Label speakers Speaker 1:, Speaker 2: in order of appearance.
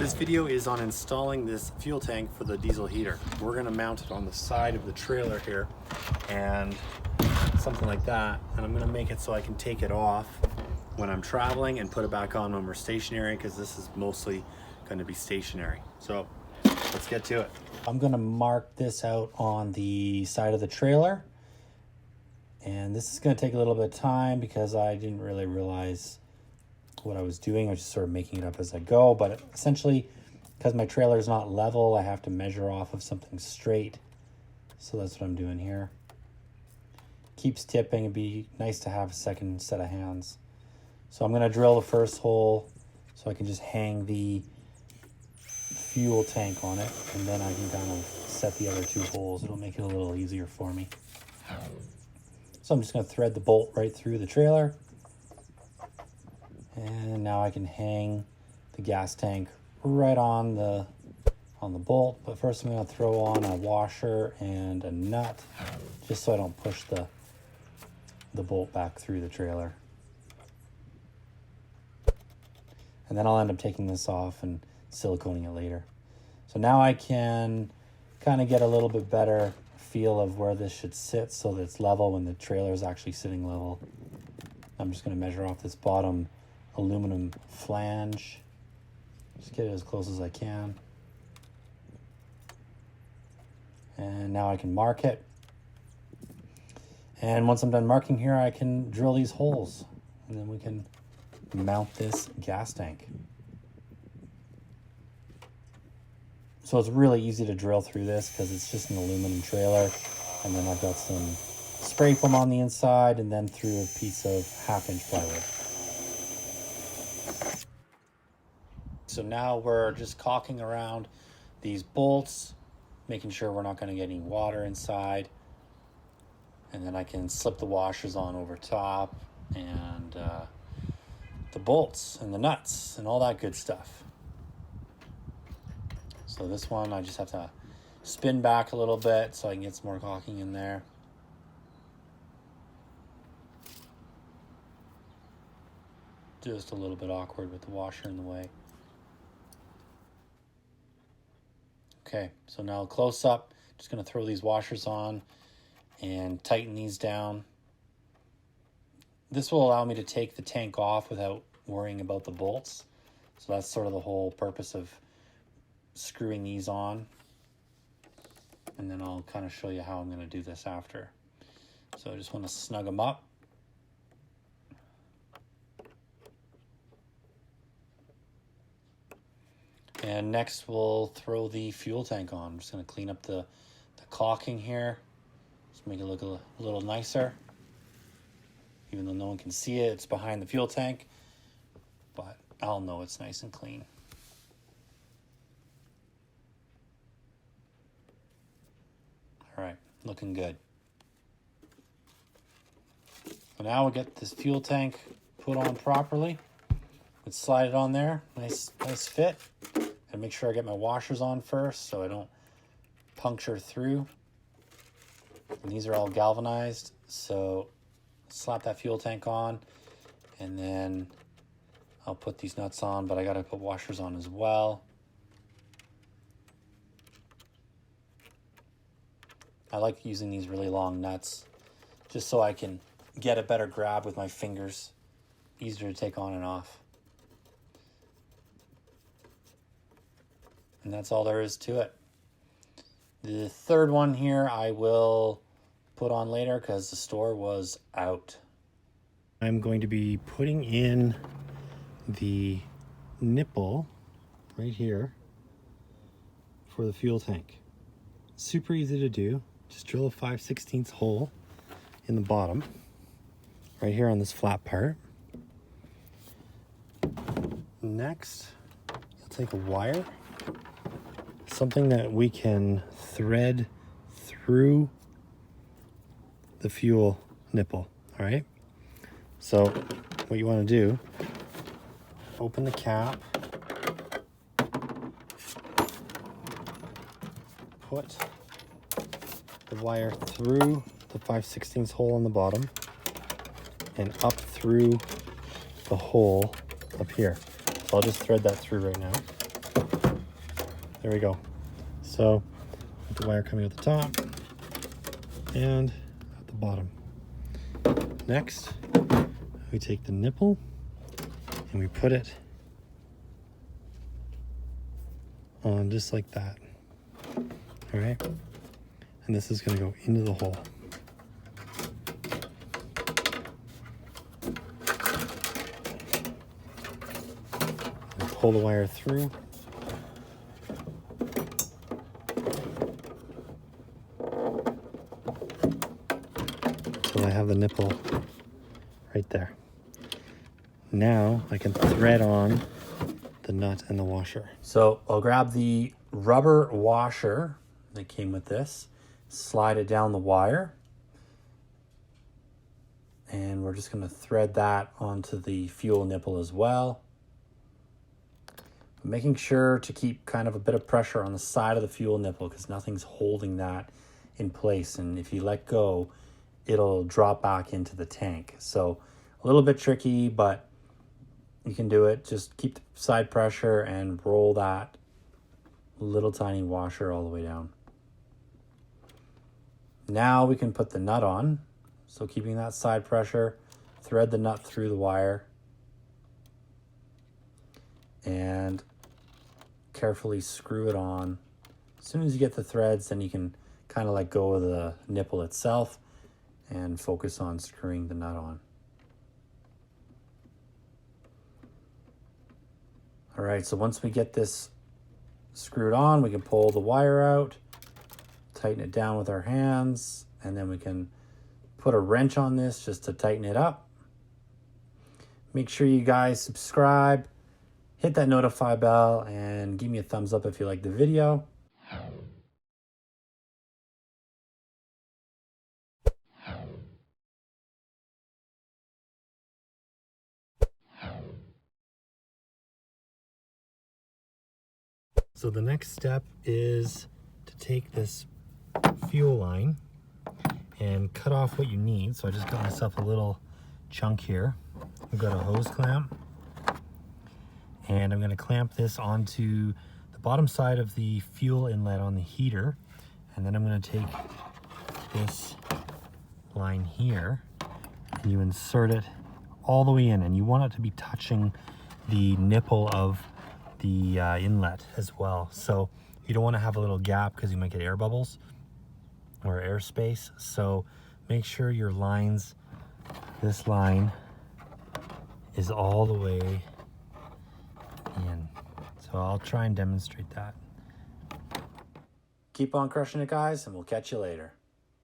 Speaker 1: This video is on installing this fuel tank for the diesel heater. We're gonna mount it on the side of the trailer here and something like that. And I'm gonna make it so I can take it off when I'm traveling and put it back on when we're stationary, because this is mostly gonna be stationary. So let's get to it. I'm gonna mark this out on the side of the trailer. And this is gonna take a little bit of time because I didn't really realize what I was doing. I was just sort of making it up as I go, but essentially, because my trailer is not level, I have to measure off of something straight. So that's what I'm doing here. Keeps tipping. It'd be nice to have a second set of hands. So I'm going to drill the first hole so I can just hang the fuel tank on it, and then I can kind of set the other two holes. It'll make it a little easier for me. So I'm just going to thread the bolt right through the trailer. And now I can hang the gas tank right on the bolt. But first I'm going to throw on a washer and a nut just so I don't push the bolt back through the trailer. And then I'll end up taking this off and siliconing it later. So now I can kind of get a little bit better feel of where this should sit so that it's level when the trailer is actually sitting level. I'm just going to measure off this bottom aluminum flange. Just get it as close as I can. And now I can mark it. And once I'm done marking here, I can drill these holes. And then we can mount this gas tank. So it's really easy to drill through this because it's just an aluminum trailer. And then I've got some spray foam on the inside and then through a piece of 1/2-inch plywood. So now we're just caulking around these bolts, making sure we're not going to get any water inside. And then I can slip the washers on over top and the bolts and the nuts and all that good stuff. So this one I just have to spin back a little bit so I can get some more caulking in there. Just a little bit awkward with the washer in the way. Okay, so now close up, just going to throw these washers on and tighten these down. This will allow me to take the tank off without worrying about the bolts. So that's sort of the whole purpose of screwing these on. And then I'll kind of show you how I'm going to do this after. So I just want to snug them up. And next we'll throw the fuel tank on. I'm just going to clean up the caulking here. Just make it look a little nicer. Even though no one can see it, it's behind the fuel tank. But I'll know it's nice and clean. All right, looking good. So now we'll get this fuel tank put on properly. Let's slide it on there. Nice fit. And make sure I get my washers on first so I don't puncture through. And these are all galvanized, so slap that fuel tank on and then I'll put these nuts on, but I gotta put washers on as well. I like using these really long nuts just so I can get a better grab with my fingers. Easier to take on and off. And that's all there is to it. The third one here I will put on later because the store was out. I'm going to be putting in the nipple right here for the fuel tank. Super easy to do. Just drill a 5/16 hole in the bottom, right here on this flat part. Next, you'll take a wire, something that we can thread through the fuel nipple, all right? So what you want to do, open the cap, put the wire through the 5/16 hole in the bottom and up through the hole up here. So I'll just thread that through right now. there we go. So with the wire coming at the top and at the bottom. Next, we take the nipple and we put it on just like that. All right, and this is going to go into the hole. And pull the wire through. So I have the nipple right there. Now I can thread on the nut and the washer. So I'll grab the rubber washer that came with this, slide it down the wire, and we're just going to thread that onto the fuel nipple as well. Making sure to keep kind of a bit of pressure on the side of the fuel nipple because nothing's holding that in place, and if you let go, it'll drop back into the tank. So a little bit tricky, but you can do it. Just keep the side pressure and roll that little tiny washer all the way down. Now we can put the nut on. So keeping that side pressure, thread the nut through the wire and carefully screw it on. As soon as you get the threads, then you can kind of let go of the nipple itself and focus on screwing the nut on. All right, so once we get this screwed on, we can pull the wire out, tighten it down with our hands, and then we can put a wrench on this just to tighten it up. Make sure you guys subscribe, hit that notify bell, and give me a thumbs up if you like the video. So the next step is to take this fuel line and cut off what you need. So I just got myself a little chunk here. I've got a hose clamp, and I'm going to clamp this onto the bottom side of the fuel inlet on the heater, and then I'm going to take this line here and you insert it all the way in, and you want it to be touching the nipple of the inlet as well. So you don't want to have a little gap because you might get air bubbles or airspace. So make sure your lines, this line is all the way in. So I'll try and demonstrate that. Keep on crushing it, guys, and we'll catch you later.